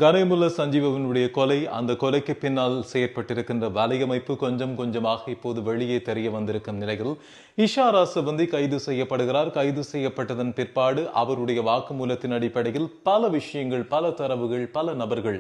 கனேமுல்ல சஞ்சீவனுடைய கொலை, அந்த கொலைக்கு பின்னால் செயற்பட்டிருக்கின்ற வலையமைப்பு கொஞ்சம் கொஞ்சமாக இப்போது வெளியே தெரிய வந்திருக்கும் நிலையில் இஷாரா சிவந்தி கைது செய்யப்படுகிறார். கைது செய்யப்பட்டதன் பிற்பாடு அவருடைய வாக்குமூலத்தின் அடிப்படையில் பல விஷயங்கள், பல தரவுகள், பல நபர்கள்,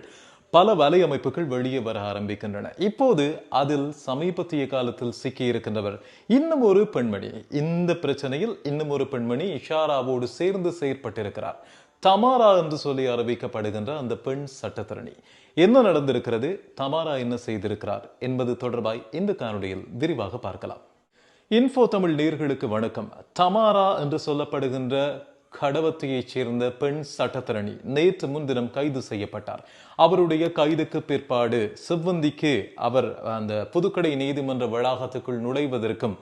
பல வலையமைப்புகள் வெளியே வர ஆரம்பிக்கின்றன. இப்போது அதில் சமீபத்திய காலத்தில் சிக்கியிருக்கின்றவர் இன்னும் ஒரு பெண்மணி. இந்த பிரச்சனையில் இன்னும் ஒரு பெண்மணி இஷாராவோடு சேர்ந்து செயற்பட்டிருக்கிறார். தமாரா என்று சொல்லி அறிவிக்கப்படுகின்ற அந்த பெண் சட்டத்தரணி. என்ன நடந்திருக்கிறது, தமாரா என்ன செய்திருக்கிறார் என்பது தொடர்பாய் இந்த காணொளியில் விரிவாக பார்க்கலாம். இன்ஃபோ தமிழ் நேயர்களுக்கு வணக்கம். தமாரா என்று சொல்லப்படுகின்ற கடவத்தையைச் சேர்ந்த பெண் சட்டத்தரணி நேற்று முன்தினம் கைது செய்யப்பட்டார். அவருடைய கைதுக்கு பிற்பாடு சிவந்திக்கு அவர் அந்த புதுக்கடை நீதிமன்ற வளாகத்துக்குள் நுழைவதற்கும்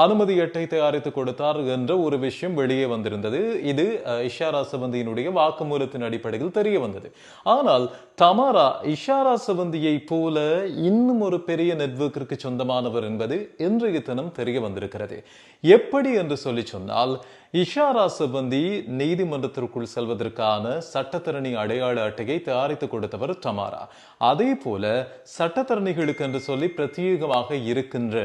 அனுமதி அட்டை தயாரித்து கொடுத்தார் என்ற ஒரு விஷயம் வெளியே வந்திருந்தது. இது இஷாரா சிவந்தியினுடைய வாக்குமூலத்தின் அடிப்படையில் தெரிய வந்தது. ஆனால் தமாரா இஷாரா சிவந்தியை போல இன்னும் ஒரு பெரிய நெட்வொர்க்கிற்கு சொந்தமானவர் என்பது இன்றைய தினம் தெரிய வந்திருக்கிறது. எப்படி என்று சொல்லி சொன்னால், இஷாரா சிவந்தி நீதிமன்றத்திற்குள் செல்வதற்கான சட்டத்தரணி அடையாள அட்டையை தயாரித்து கொடுத்தவர் தமாரா. அதே போல சட்டத்தரணிகளுக்கு என்று சொல்லி பிரத்யேகமாக இருக்கின்ற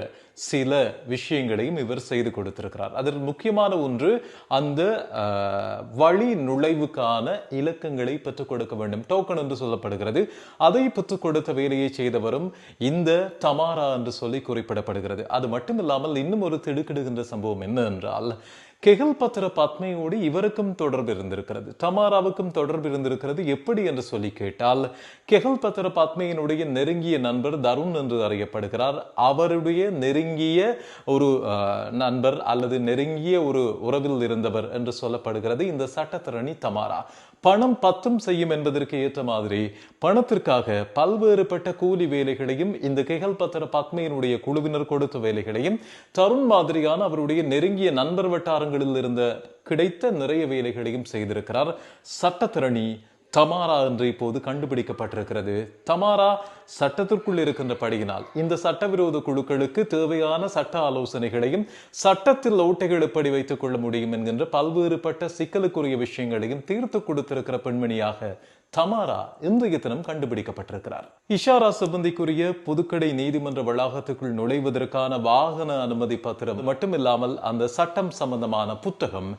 சில விஷயங்களையும் இவர் செய்து கொடுத்திருக்கிறார். அதில் முக்கியமான ஒன்று, அந்த வழி நுழைவுக்கான இலக்கங்களை பெற்றுக் கொடுக்க வேண்டும், டோக்கன் என்று சொல்லப்படுகிறது. அதை பெற்றுக் கொடுத்த வேலையை செய்தவரும் இந்த தமாரா என்று சொல்லி குறிப்பிடப்படுகிறது. அது மட்டுமில்லாமல் இன்னும் ஒரு திடுக்கிடுகின்ற சம்பவம் என்ன என்றால், கெஹல் பத்ர பத்மையோடு இவருக்கும் தொடர்பு இருந்திருக்கிறது, தமாராவுக்கும் தொடர்பு இருந்திருக்கிறது. எப்படி என்று சொல்லி கேட்டால், கெஹல் பத்ர பத்மையினுடைய நெருங்கிய நண்பர் தருண் என்று அறியப்படுகிறார். அவருடைய நெருங்கிய ஒரு நண்பர் அல்லது நெருங்கிய ஒரு உறவில் இருந்தவர் என்று சொல்லப்படுகிறது இந்த சட்டத்தரணி தமாரா. பணம் பத்தும் செய்யும் என்பதற்கு ஏற்ற மாதிரி பணத்திற்காக பல்வேறுபட்ட கூலி வேலைகளையும் இந்த கெஹல் பத்ர பத்மையினுடைய குழுவினர் கொடுத்த வேலைகளையும் தருண் மாதிரியான அவருடைய நெருங்கிய நண்பர் வட்டாரங்களில் இருந்த கிடைத்த நிறைய வேலைகளையும் செய்திருக்கிறார் சட்டத்தரணி தமாரா என்று இப்போது கண்டுபிடிக்கப்பட்டிருக்கிறது. தமாரா சட்டத்திற்குள் இருக்கின்ற படியினால் இந்த சட்டவிரோத குழுக்களுக்கு தேவையான சட்ட ஆலோசனைகளையும் சட்டத்தில் ஓட்டைகள் எப்படி வைத்துக் கொள்ள முடியும் என்கின்ற பல்வேறுபட்ட சிக்கலுக்குரிய விஷயங்களையும் தீர்த்து கொடுத்திருக்கிற பெண்மணியாக தமாரா இன்றைய தினம் கண்டுபிடிக்கப்பட்டிருக்கிறார். இஷாரா சிவந்திக்குரிய புதுக்கடை நீதிமன்ற வளாகத்துக்குள் நுழைவதற்கான வாகன அனுமதி பத்திரம் மட்டுமில்லாமல் அந்த சட்டம் சம்பந்தமான புத்தகம்,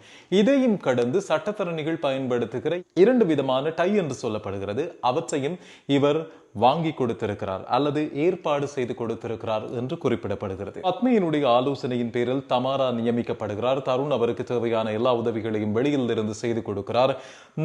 இதையும் கடந்து சட்டத்தரணிகள் பயன்படுத்துகிற 2 விதமான டை என்று சொல்லப்படுகிறது, அவற்றையும் இவர் வாங்கி கொடுத்திருக்கிறார் அல்லது ஏற்பாடு செய்து கொடுத்திருக்கிறார் என்று குறிப்பிடப்படுகிறது. பத்மையினுடைய ஆலோசனையின் பேரில் தமாரா நியமிக்கப்படுகிறார். தருண் அவருக்கு தேவையான எல்லா உதவிகளையும் வெளியில் இருந்து செய்து கொடுக்கிறார்.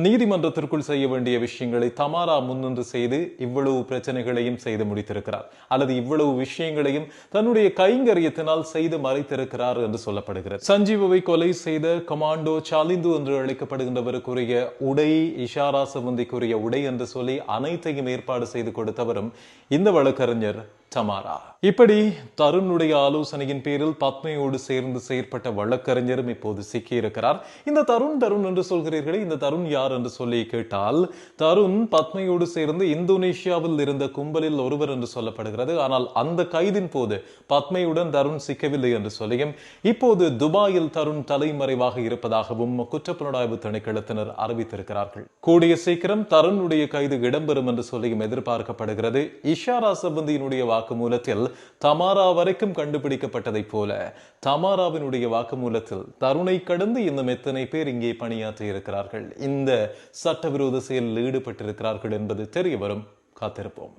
நீதிமன்றத்திற்குள் செய்ய வேண்டிய விஷயங்களை தமாரா முன்னின்று செய்து இவ்வளவு பிரச்சனைகளையும் செய்து முடித்திருக்கிறார் அல்லது இவ்வளவு விஷயங்களையும் தன்னுடைய கைங்கரியத்தினால் செய்து மறைத்திருக்கிறார் என்று சொல்லப்படுகிறது. சஞ்சீவை கொலை செய்த கமாண்டோ சாலிந்து என்று அழைக்கப்படுகின்றவருக்குரிய உடை, இஷாரா சிவந்திக்குரிய உடை என்று சொல்லி அனைத்தையும் ஏற்பாடு செய்து கொடுத்தவரும் இந்த வழக்கறிஞர் தமாரா. இப்படி தருணுடைய ஆலோசனையின் பேரில் பத்மையோடு சேர்ந்து செயற்பட்ட வழக்கறிஞரும் இப்போது சிக்கியிருக்கிறார். இந்த தருண் என்று சொல்கிறீர்களே, இந்த தருண் யார் என்று சொல்லி கேட்டால், தருண் பத்மையோடு சேர்ந்து இந்தோனேஷியாவில் இருந்த கும்பலில் ஒருவர் என்று சொல்லப்படுகிறது. ஆனால் அந்த கைதின் போது பத்மையுடன் தருண் சிக்கவில்லை என்று சொல்லியும் இப்போது துபாயில் தருண் தலைமறைவாக இருப்பதாகவும் குற்றப்புலனாய்வு திணைக்களத்தினர் அறிவித்திருக்கிறார்கள். கூடிய சீக்கிரம் தருணுடைய கைது இடம்பெறும் என்று சொல்லியும் எதிர்பார்க்கப்படுகிறது. இஷாரா சிவந்தியினுடைய வாக்குமூலத்தில் தமாரா வரைக்கும் கண்டுபிடிக்கப்பட்டதை போல தமாராவினுடைய வாக்குமூலத்தில் தருணை கடந்து இன்னும் எத்தனை பேர் இங்கே பணியாற்றி இருக்கிறார்கள், இந்த சட்டவிரோத செயலில் ஈடுபட்டிருக்கிறார்கள் என்பது தெரிய வரும். காத்திருப்போம்.